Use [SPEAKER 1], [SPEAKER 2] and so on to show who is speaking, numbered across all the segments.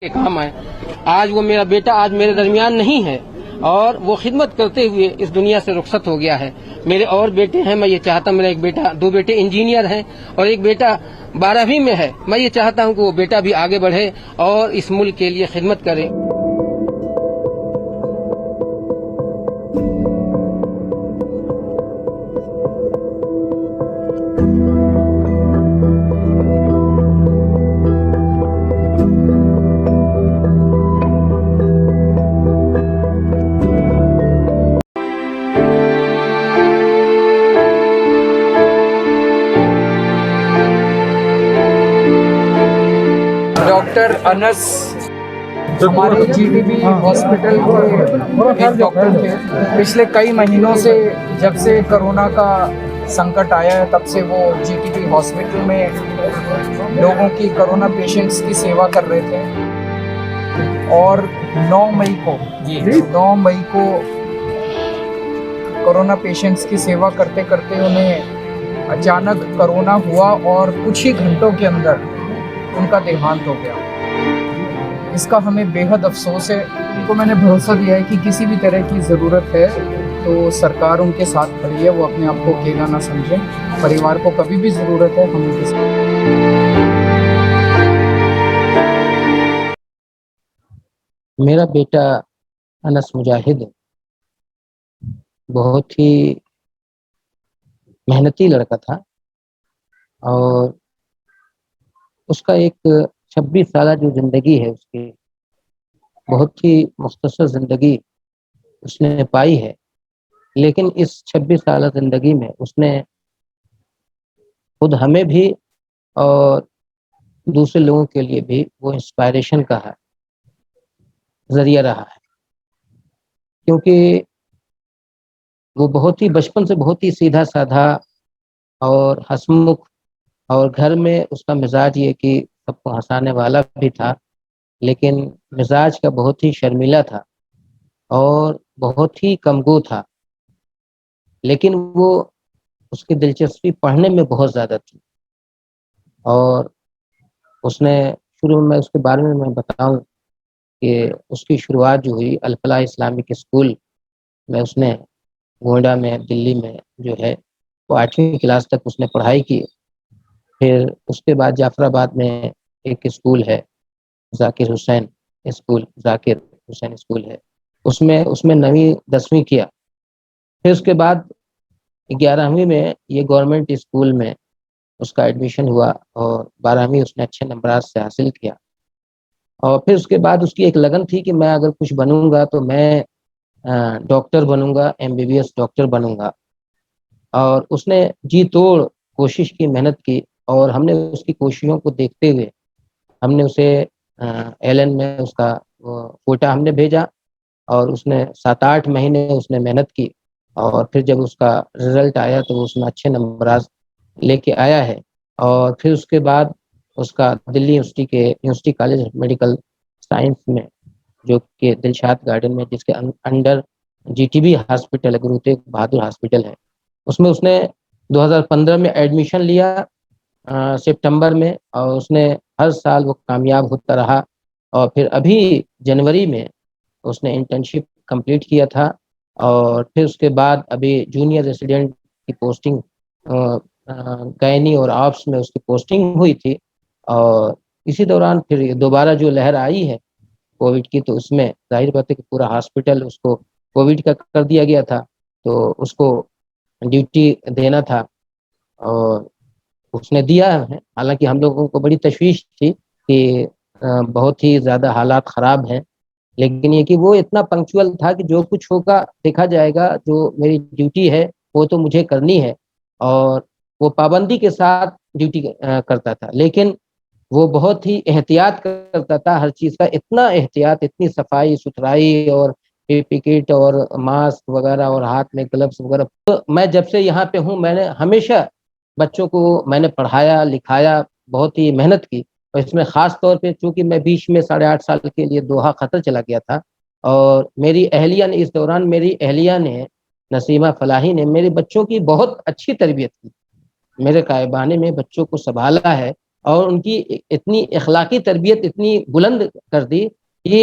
[SPEAKER 1] کام ہے. آج وہ میرا بیٹا آج میرے درمیان نہیں ہے اور وہ خدمت کرتے ہوئے اس دنیا سے رخصت ہو گیا ہے. میرے اور بیٹے ہیں، میں یہ چاہتا ہوں، میرا ایک بیٹا، دو بیٹے انجینئر ہیں اور ایک بیٹا 12ویں میں ہے. میں یہ چاہتا ہوں کہ وہ بیٹا بھی آگے بڑھے اور اس ملک کے لیے خدمت کرے.
[SPEAKER 2] ڈاکٹر انس ہمارے جی ٹی بی ہاسپٹل کے ایک ڈاکٹر تھے. پچھلے کئی مہینوں سے جب سے کرونا کا سنکٹ آیا ہے تب سے وہ جی ٹی بی ہاسپٹل میں لوگوں کی، کرونا پیشنٹس کی سیوا کر رہے تھے. اور 9 مئی کو کرونا پیشنٹس کی سیوا کرتے کرتے انہیں اچانک کرونا ہوا اور کچھ ہی گھنٹوں کے اندر ان کا دیہانت ہو گیا. اس کا ہمیں بے حد افسوس ہے. ان کو میں نے بھروسہ دیا ہے کہ کسی بھی طرح کی ضرورت ہے تو سرکار ان کے ساتھ کھڑی ہے، وہ اپنے آپ کو اکیلا نہ سمجھیں. پریوار کو کبھی بھی ضرورت ہے ہم ان کے ساتھ.
[SPEAKER 1] میرا بیٹا انس مجاہد بہت ہی محنتی لڑکا تھا اور اس کا ایک 26 سالہ جو زندگی ہے اس کی بہت ہی مختصر زندگی اس نے پائی ہے. لیکن اس 26 سالہ زندگی میں اس نے خود ہمیں بھی اور دوسرے لوگوں کے لیے بھی وہ انسپائریشن کا ہے، ذریعہ رہا ہے. کیونکہ وہ بہت ہی بچپن سے بہت ہی سیدھا سادھا اور ہنسمکھ، اور گھر میں اس کا مزاج یہ کہ سب کو ہنسانے والا بھی تھا، لیکن مزاج کا بہت ہی شرمیلا تھا اور بہت ہی کمگو تھا. لیکن وہ اس کی دلچسپی پڑھنے میں بہت زیادہ تھی. اور اس نے شروع میں اس کے بارے میں بتاؤں کہ اس کی شروعات جو ہوئی الفلاح اسلامک اسکول میں، اس نے گونڈا میں دلی میں جو ہے وہ 8ویں کلاس تک اس نے پڑھائی کی. پھر اس کے بعد جعفر آباد میں ایک اسکول ہے ذاکر حسین اسکول ہے، اس میں 9ویں 10ویں کیا. پھر اس کے بعد 11ویں میں یہ گورنمنٹ اسکول میں اس کا ایڈمیشن ہوا اور 12ویں اس نے اچھے نمبرات سے حاصل کیا. اور پھر اس کے بعد اس کی ایک لگن تھی کہ میں اگر کچھ بنوں گا تو میں ڈاکٹر بنوں گا، MBBS ڈاکٹر بنوں گا. اور اس نے جی توڑ کوشش کی، محنت کی، اور ہم نے اس کی کوششوں کو دیکھتے ہوئے ہم نے اسے LN میں اس کا کوٹا ہم نے بھیجا اور اس نے 7-8 مہینے اس نے محنت کی. اور پھر جب اس کا رزلٹ آیا تو اس میں اچھے نمبرات لے کے آیا ہے. اور پھر اس کے بعد اس کا Delhi university college of medical science میں، جو کہ دلشاد گارڈن میں، جس کے انڈر GTB ہاسپٹل ہے، گرو تیغ بہادر ہاسپٹل ہے، اس میں اس نے 2015 میں ایڈمیشن لیا سپٹمبر میں. اور اس نے ہر سال وہ کامیاب ہوتا رہا. اور پھر ابھی جنوری میں اس نے انٹرنشپ کمپلیٹ کیا تھا. اور پھر اس کے بعد ابھی جونیئر ریسیڈنٹ کی پوسٹنگ گائنی اور آپس میں اس کی پوسٹنگ ہوئی تھی. اور اسی دوران پھر دوبارہ جو لہر آئی ہے کووڈ کی، تو اس میں ظاہر بات ہے کہ پورا ہاسپٹل اس کو کووڈ کا کر دیا گیا تھا، تو اس کو ڈیوٹی دینا تھا اور اس نے دیا ہے. حالانکہ ہم لوگوں کو بڑی تشویش تھی کہ بہت ہی زیادہ حالات خراب ہیں، لیکن یہ کہ وہ اتنا پنکچوئل تھا کہ جو کچھ ہوگا دیکھا جائے گا، جو میری ڈیوٹی ہے وہ تو مجھے کرنی ہے. اور وہ پابندی کے ساتھ ڈیوٹی کرتا تھا، لیکن وہ بہت ہی احتیاط کرتا تھا ہر چیز کا. اتنا احتیاط، اتنی صفائی ستھرائی اور PPE اور ماسک وغیرہ اور ہاتھ میں گلوز وغیرہ. تو میں جب سے یہاں پہ ہوں میں نے ہمیشہ بچوں کو میں نے پڑھایا لکھایا، بہت ہی محنت کی. اور اس میں خاص طور پہ چونکہ میں بیچ میں 8.5 سال کے لیے دوحہ قطر چلا گیا تھا، اور میری اہلیہ نے اس دوران نسیمہ فلاحی نے میرے بچوں کی بہت اچھی تربیت کی. میرے قائبانے میں بچوں کو سنبھالا ہے اور ان کی اتنی اخلاقی تربیت اتنی بلند کر دی کہ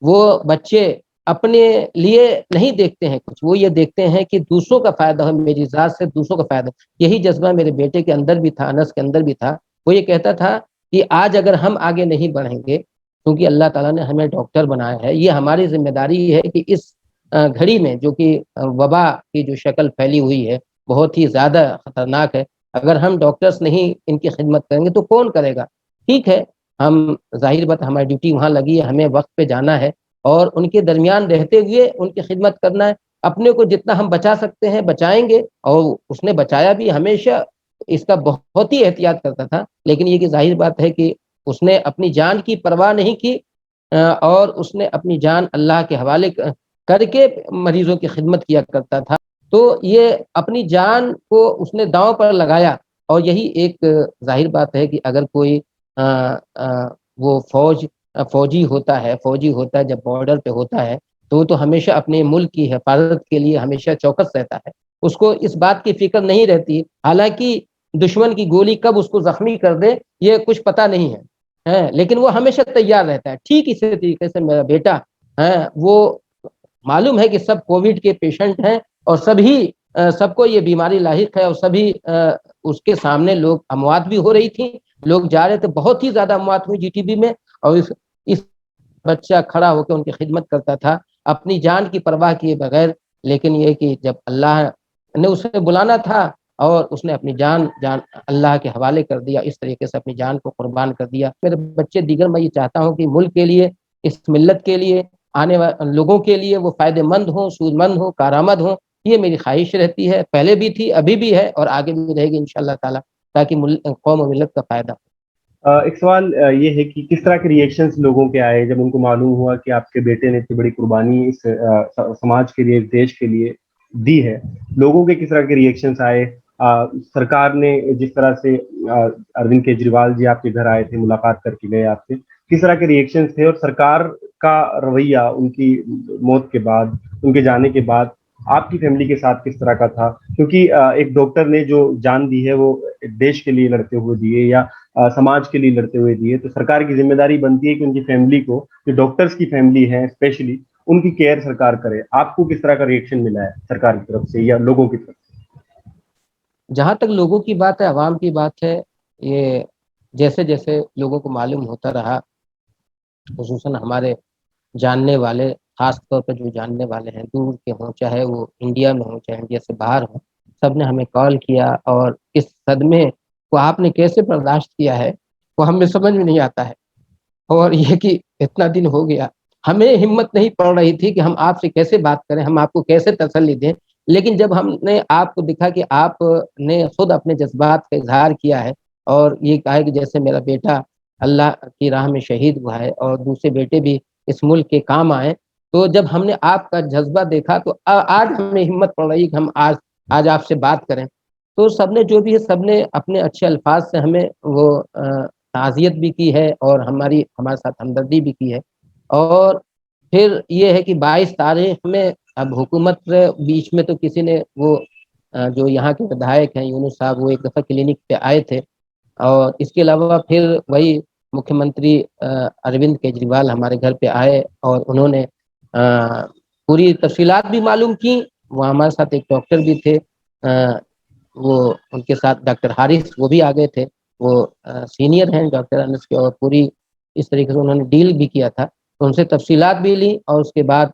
[SPEAKER 1] وہ بچے اپنے لیے نہیں دیکھتے ہیں کچھ، وہ یہ دیکھتے ہیں کہ دوسروں کا فائدہ ہو، میری ذات سے دوسروں کا فائدہ ہو۔ یہی جذبہ میرے بیٹے کے اندر بھی تھا، انس کے اندر بھی تھا۔ وہ یہ کہتا تھا کہ آج اگر ہم آگے نہیں بڑھیں گے، کیونکہ اللہ تعالیٰ نے ہمیں ڈاکٹر بنایا ہے، یہ ہماری ذمہ داری ہے کہ اس گھڑی میں جو کہ وبا کی جو شکل پھیلی ہوئی ہے بہت ہی زیادہ خطرناک ہے، اگر ہم ڈاکٹرز نہیں ان کی خدمت کریں گے تو کون کرے گا؟ ٹھیک ہے، ہم ظاہر بات ہماری ڈیوٹی وہاں لگی ہے، ہمیں وقت پہ جانا ہے اور ان کے درمیان رہتے ہوئے ان کی خدمت کرنا ہے۔ اپنے کو جتنا ہم بچا سکتے ہیں بچائیں گے، اور اس نے بچایا بھی، ہمیشہ اس کا بہت ہی احتیاط کرتا تھا، لیکن یہ کہ ظاہر بات ہے کہ اس نے اپنی جان کی پرواہ نہیں کی، اور اس نے اپنی جان اللہ کے حوالے کر کے مریضوں کی خدمت کیا کرتا تھا۔ تو یہ اپنی جان کو اس نے داؤں پر لگایا، اور یہی ایک ظاہر بات ہے کہ اگر کوئی وہ فوجی ہوتا ہے جب بارڈر پہ ہوتا ہے تو وہ تو ہمیشہ اپنے ملک کی حفاظت کے لیے ہمیشہ چوکس رہتا ہے، اس کو اس بات کی فکر نہیں رہتی، حالانکہ دشمن کی گولی کب اس کو زخمی کر دے یہ کچھ پتہ نہیں ہے، لیکن وہ ہمیشہ تیار رہتا ہے۔ ٹھیک اسی طریقے سے میرا بیٹا وہ معلوم ہے کہ سب کووڈ کے پیشنٹ ہیں اور سب کو یہ بیماری لاحق ہے، اور سبھی اس کے سامنے لوگ اموات بھی ہو رہی تھی، لوگ جا رہے تھے، بہت ہی زیادہ اموات ہوئی جی ٹی بی میں، اور اس بچہ کھڑا ہو کے ان کی خدمت کرتا تھا اپنی جان کی پرواہ کیے بغیر۔ لیکن یہ کہ جب اللہ نے اسے بلانا تھا اور اس نے اپنی جان اللہ کے حوالے کر دیا، اس طریقے سے اپنی جان کو قربان کر دیا۔ میرے بچے دیگر، میں یہ چاہتا ہوں کہ ملک کے لیے، اس ملت کے لیے، آنے والے لوگوں کے لیے وہ فائدہ مند ہوں، سود مند ہوں، کارآمد ہوں، یہ میری خواہش رہتی ہے، پہلے بھی تھی، ابھی بھی ہے اور آگے بھی رہے گی انشاءاللہ تعالی، تاکہ قوم و ملت کا فائدہ ہو۔
[SPEAKER 3] ایک سوال یہ ہے کہ کس طرح کے ریئیکشنز لوگوں کے آئے جب ان کو معلوم ہوا کہ آپ کے بیٹے نے اتنی بڑی قربانی اس سماج کے لیے، اس دیش کے لیے دی ہے؟ لوگوں کے کس طرح کے ریئیکشنز آئے؟ سرکار نے جس طرح سے اروند کیجریوال جی آپ کے گھر آئے تھے، ملاقات کر کے گئے آپ سے، کس طرح کے ریئیکشنز تھے؟ اور سرکار کا رویہ ان کی موت کے بعد، ان کے جانے کے بعد آپ کی فیملی کے ساتھ کس طرح کا تھا؟ کیونکہ ایک ڈاکٹر نے جو جان دی ہے وہ دیش کے لیے لڑتے ہوئے دیے یا سماج کے لیے لڑتے ہوئے دیے، تو سرکار کی ذمہ داری بنتی ہے کہ ان کی فیملی کو، جو ڈاکٹرز کی فیملی ہے اسپیشلی، ان کی کیئر سرکار کرے۔ آپ کو کس طرح کا ریئیکشن ملا ہے سرکار کی طرف سے یا لوگوں کی طرف سے؟
[SPEAKER 1] جہاں تک لوگوں کی بات ہے، عوام کی بات ہے، یہ جیسے جیسے لوگوں کو معلوم ہوتا رہا، خصوصاً ہمارے جاننے والے، خاص طور پر جو جاننے والے ہیں، دور کے ہوں، چاہے وہ انڈیا میں ہوں چاہے انڈیا سے باہر ہوں، سب نے ہمیں کال کیا، اور اس صدمے کو آپ نے کیسے برداشت کیا ہے وہ ہمیں سمجھ میں نہیں آتا ہے۔ اور یہ کہ اتنا دن ہو گیا، ہمیں ہمت نہیں پڑ رہی تھی کہ ہم آپ سے کیسے بات کریں، ہم آپ کو کیسے تسلی دیں، لیکن جب ہم نے آپ کو دکھا کہ آپ نے خود اپنے جذبات کا اظہار کیا ہے اور یہ کہا ہے کہ جیسے میرا بیٹا اللہ کی راہ میں شہید ہوا ہے اور دوسرے بیٹے بھی اس ملک کے کام آئے، تو جب ہم نے آپ کا جذبہ دیکھا تو آج ہمیں ہمت پڑ رہی کہ ہم آج آپ سے بات کریں۔ تو سب نے جو بھی ہے، سب نے اپنے اچھے الفاظ سے ہمیں وہ تعزیت بھی کی ہے اور ہمارے ساتھ ہمدردی بھی کی ہے۔ اور پھر یہ ہے کہ 22 تاریخ میں اب حکومت بیچ میں تو کسی نے وہ جو یہاں کے ودھائک ہیں یونس صاحب، وہ ایک دفعہ کلینک پہ آئے تھے، اور اس کے علاوہ پھر وہی مکھیہ منتری اروند کیجریوال ہمارے گھر پہ آئے اور انہوں نے پوری تفصیلات بھی معلوم کی۔ وہ ہمارے ساتھ ایک ڈاکٹر بھی تھے، وہ ان کے ساتھ ڈاکٹر حارث، وہ بھی آ گئے تھے، وہ سینئر ہیں ڈاکٹر انس کے، اور پوری اس طریقے سے انہوں نے ڈیل بھی کیا تھا، تو ان سے تفصیلات بھی لی۔ اور اس کے بعد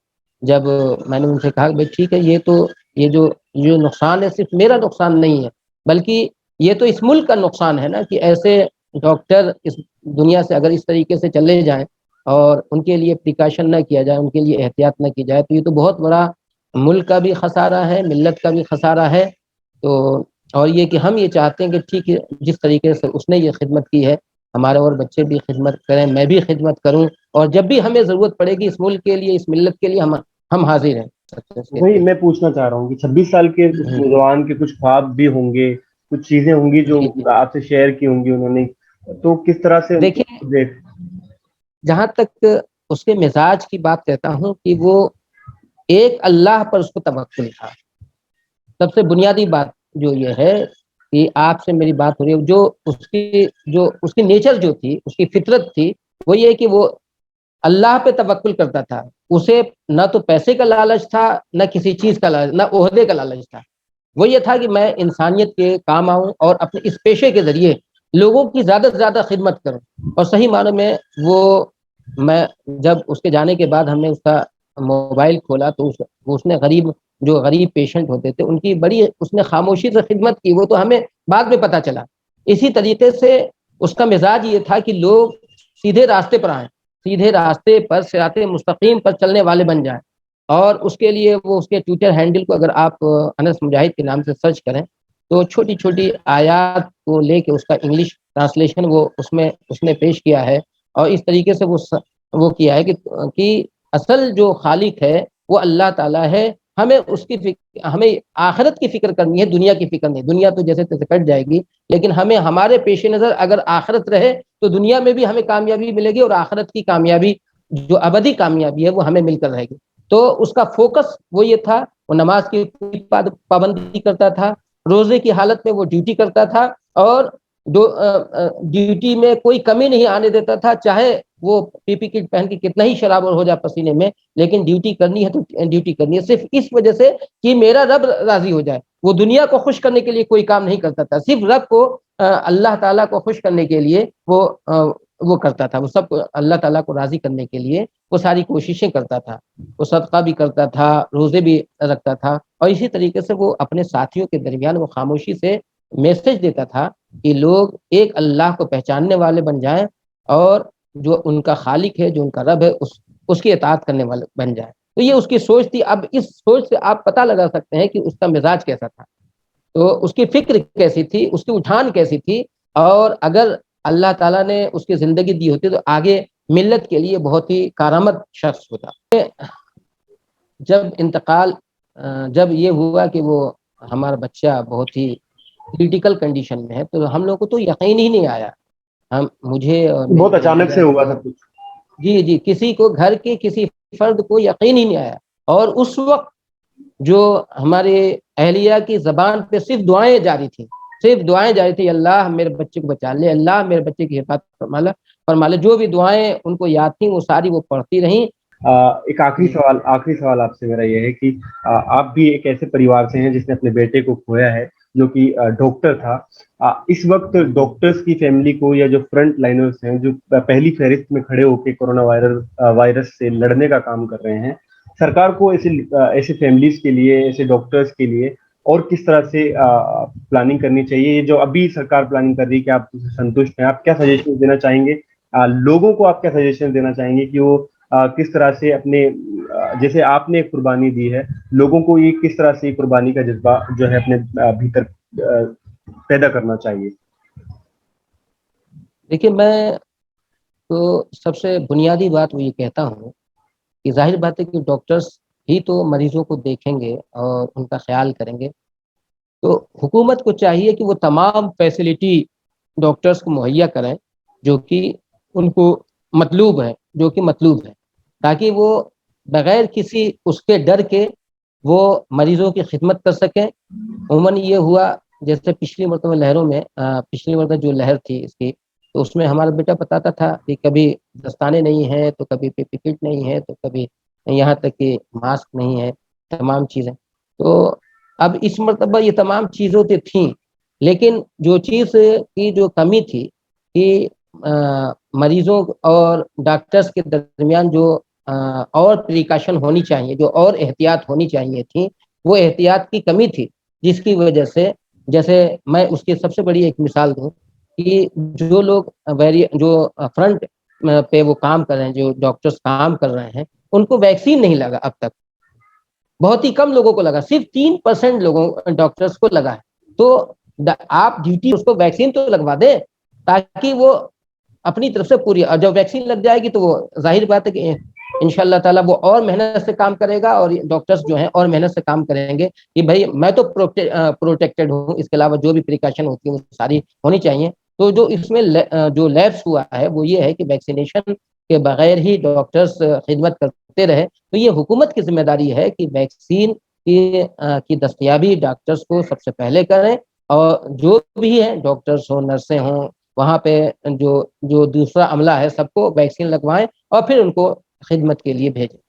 [SPEAKER 1] جب میں نے ان سے کہا کہ بھائی ٹھیک ہے، یہ جو نقصان ہے صرف میرا نقصان نہیں ہے، بلکہ یہ تو اس ملک کا نقصان ہے نا، کہ ایسے ڈاکٹر اس دنیا سے اگر اس طریقے سے چلے جائیں اور ان کے لیے پریکاشن نہ کیا جائے، ان کے لیے احتیاط نہ کی جائے، تو یہ تو بہت بڑا ملک کا بھی خسارہ ہے، ملت کا بھی خسارہ ہے۔ تو اور یہ کہ ہم یہ چاہتے ہیں کہ ٹھیک ہے، جس طریقے سے اس نے یہ خدمت کی ہے، ہمارے اور بچے بھی خدمت کریں، میں بھی خدمت کروں، اور جب بھی ہمیں ضرورت پڑے گی اس ملک کے لیے، اس ملت کے لیے، ہم حاضر ہیں۔
[SPEAKER 3] وہی میں پوچھنا چاہ رہا ہوں کہ 26 سال کے نوجوان کے کچھ خواب بھی ہوں گے، کچھ چیزیں ہوں گی جو آپ سے شیئر کی ہوں گی انہوں نے، تو کس طرح سے
[SPEAKER 1] دیکھیں، جہاں تک اس کے مزاج کی بات کہتا ہوں کہ وہ ایک اللہ پر اس کو توکل تھا۔ سب سے بنیادی بات جو یہ ہے کہ آپ سے میری بات ہو رہی ہے، جو اس کی نیچر جو تھی، اس کی فطرت تھی، وہ یہ کہ وہ اللہ پہ توکل کرتا تھا. اسے نہ تو پیسے کا لالچ تھا، نہ کسی چیز کا لالچ، نہ عہدے کا لالچ تھا. وہ یہ تھا کہ میں انسانیت کے کام آؤں اور اپنے اس پیشے کے ذریعے لوگوں کی زیادہ سے زیادہ خدمت کروں. اور صحیح معنوں میں میں جب اس کے جانے کے بعد ہم نے اس کا موبائل کھولا تو اس نے جو غریب پیشنٹ ہوتے تھے ان کی بڑی اس نے خاموشی سے خدمت کی. وہ تو ہمیں بعد میں پتہ چلا. اسی طریقے سے اس کا مزاج یہ تھا کہ لوگ سیدھے راستے پر آئیں، سیدھے راستے پر صراط مستقیم پر چلنے والے بن جائیں. اور اس کے لیے وہ اس کے ٹویٹر ہینڈل کو اگر آپ انس مجاہد کے نام سے سرچ کریں تو چھوٹی چھوٹی آیات کو لے کے اس کا انگلش ٹرانسلیشن وہ اس نے پیش کیا ہے. اور اس طریقے سے وہ کیا ہے کہ اصل جو خالق ہے وہ اللہ تعالیٰ ہے. ہمیں آخرت کی فکر کرنی ہے، دنیا کی فکر نہیں. دنیا تو جیسے تیسے کٹ جائے گی، لیکن ہمارے پیش نظر اگر آخرت رہے تو دنیا میں بھی ہمیں کامیابی ملے گی، اور آخرت کی کامیابی جو ابدی کامیابی ہے وہ ہمیں مل کر رہے گی. تو اس کا فوکس وہ یہ تھا. وہ نماز کی پابندی کرتا تھا، روزے کی حالت میں وہ ڈیوٹی کرتا تھا، اور ڈیوٹی میں کوئی کمی نہیں آنے دیتا تھا. چاہے وہ پی پی کٹ پہن کے کتنا ہی شرابور ہو جائے پسینے میں، لیکن ڈیوٹی کرنی ہے تو ڈیوٹی کرنی ہے، صرف اس وجہ سے کہ میرا رب راضی ہو جائے. وہ دنیا کو خوش کرنے کے لیے کوئی کام نہیں کرتا تھا، صرف رب کو اللہ تعالیٰ کو خوش کرنے کے لیے وہ کرتا تھا. وہ سب اللہ تعالیٰ کو راضی کرنے کے لیے وہ ساری کوششیں کرتا تھا. وہ صدقہ بھی کرتا تھا، روزے بھی رکھتا تھا، اور اسی طریقے سے وہ اپنے ساتھیوں کے درمیان وہ خاموشی سے میسج دیتا تھا کہ لوگ ایک اللہ کو پہچاننے والے بن جائیں، اور جو ان کا خالق ہے، جو ان کا رب ہے، اس کی اطاعت کرنے والے بن جائیں. تو یہ اس کی سوچ تھی. اب اس سوچ سے آپ پتہ لگا سکتے ہیں کہ اس کا مزاج کیسا تھا، تو اس کی فکر کیسی تھی، اس کی اٹھان کیسی تھی. اور اگر اللہ تعالیٰ نے اس کی زندگی دی ہوتی تو آگے ملت کے لیے بہت ہی کارآمد شخص ہوتا. جب یہ ہوا کہ وہ ہمارا بچہ بہت ہی کریٹیکل کنڈیشن میں ہے، تو ہم لوگ کو تو یقین ہی نہیں آیا. مجھے اور
[SPEAKER 3] بہت اچانک سے ہوا سب کچھ.
[SPEAKER 1] جی کسی کو گھر کے کسی فرد کو یقین ہی نہیں آیا. اور اس وقت جو ہمارے اہلیہ کی زبان پہ صرف دعائیں جاری تھیں، اللہ میرے بچے کو بچا لے، اللہ میرے بچے کی حفاظت فرما لے. جو بھی دعائیں ان کو یاد تھیں وہ ساری وہ پڑھتی رہیں.
[SPEAKER 3] ایک آخری سوال آپ سے میرا یہ ہے کہ آپ بھی ایک ایسے پریوار سے ہیں جس نے اپنے بیٹے کو کھویا ہے جو کہ ڈاکٹر تھا. اس وقت ڈاکٹرز کی فیملی کو، یا جو فرنٹ لائنرز ہیں جو پہلی فہرست میں کھڑے ہو کے کورونا وائرس سے لڑنے کا کام کر رہے ہیں، سرکار کو ایسے فیملیز کے لیے، ایسے ڈاکٹرز کے لیے اور کس طرح سے پلاننگ کرنی چاہیے؟ یہ جو ابھی سرکار پلاننگ کر رہی ہے کہ آپ سنتشٹ ہیں، آپ کیا سجیشن دینا چاہیں گے لوگوں کو؟ آپ کیا سجیشن دینا چاہیں گے کہ وہ کس طرح سے اپنے، جیسے آپ نے ایک قربانی دی ہے، لوگوں کو یہ کس طرح سے قربانی کا جذبہ جو ہے اپنے بھیتر پیدا کرنا چاہیے؟
[SPEAKER 1] دیکھیے، میں تو سب سے بنیادی بات وہ یہ کہتا ہوں کہ ظاہر بات ہے کہ ڈاکٹرز ہی تو مریضوں کو دیکھیں گے اور ان کا خیال کریں گے. تو حکومت کو چاہیے کہ وہ تمام فیسلٹی ڈاکٹرز کو مہیا کریں جو کہ ان کو مطلوب ہے، تاکہ وہ بغیر کسی اس کے ڈر کے وہ مریضوں کی خدمت کر سکیں. عموماً یہ ہوا جیسے پچھلی مرتبہ جو لہر تھی اس کی، تو اس میں ہمارا بیٹا بتاتا تھا کہ کبھی دستانے نہیں ہے، تو کبھی کٹ نہیں ہے، تو کبھی یہاں تک کہ ماسک نہیں ہے، تمام چیزیں. تو اب اس مرتبہ یہ تمام چیزوں تو تھیں، لیکن جو چیز کی جو کمی تھی کہ مریضوں اور ڈاکٹرز کے درمیان جو اور پریکاشن ہونی چاہیے، جو اور احتیاط ہونی چاہیے تھی، وہ احتیاط کی کمی تھی، جس کی وجہ سے، جیسے میں اس کی سب سے بڑی ایک مثال دوں کہ جو لوگ جو فرنٹ پہ وہ کام کر رہے ہیں، جو ڈاکٹرز کام کر رہے ہیں، ان کو ویکسین نہیں لگا اب تک. بہت ہی کم لوگوں کو لگا، صرف 3% لوگوں ڈاکٹرز کو لگا ہے. تو آپ ڈیوٹی اس کو ویکسین تو لگوا دیں تاکہ وہ اپنی طرف سے پوری، اور جب ویکسین لگ جائے گی تو وہ ظاہر بات ہے کہ انشاءاللہ تعالیٰ وہ اور محنت سے کام کرے گا، اور ڈاکٹرز جو ہیں اور محنت سے کام کریں گے کہ بھائی میں تو پروٹیکٹڈ ہوں، اس کے علاوہ جو بھی پریکاشن ہوتی ہیں وہ ساری ہونی چاہیے. تو جو اس میں جو لیپس ہوا ہے وہ یہ ہے کہ ویکسینیشن کے بغیر ہی ڈاکٹرز خدمت کرتے رہے. تو یہ حکومت کی ذمہ داری ہے کہ ویکسین کی دستیابی ڈاکٹرز کو سب سے پہلے کریں، اور جو بھی ہے ڈاکٹرس ہوں نرسیں ہوں وہاں پہ جو دوسرا عملہ ہے سب کو ویکسین لگوائیں اور پھر ان کو خدمت کے لیے بھیجیں.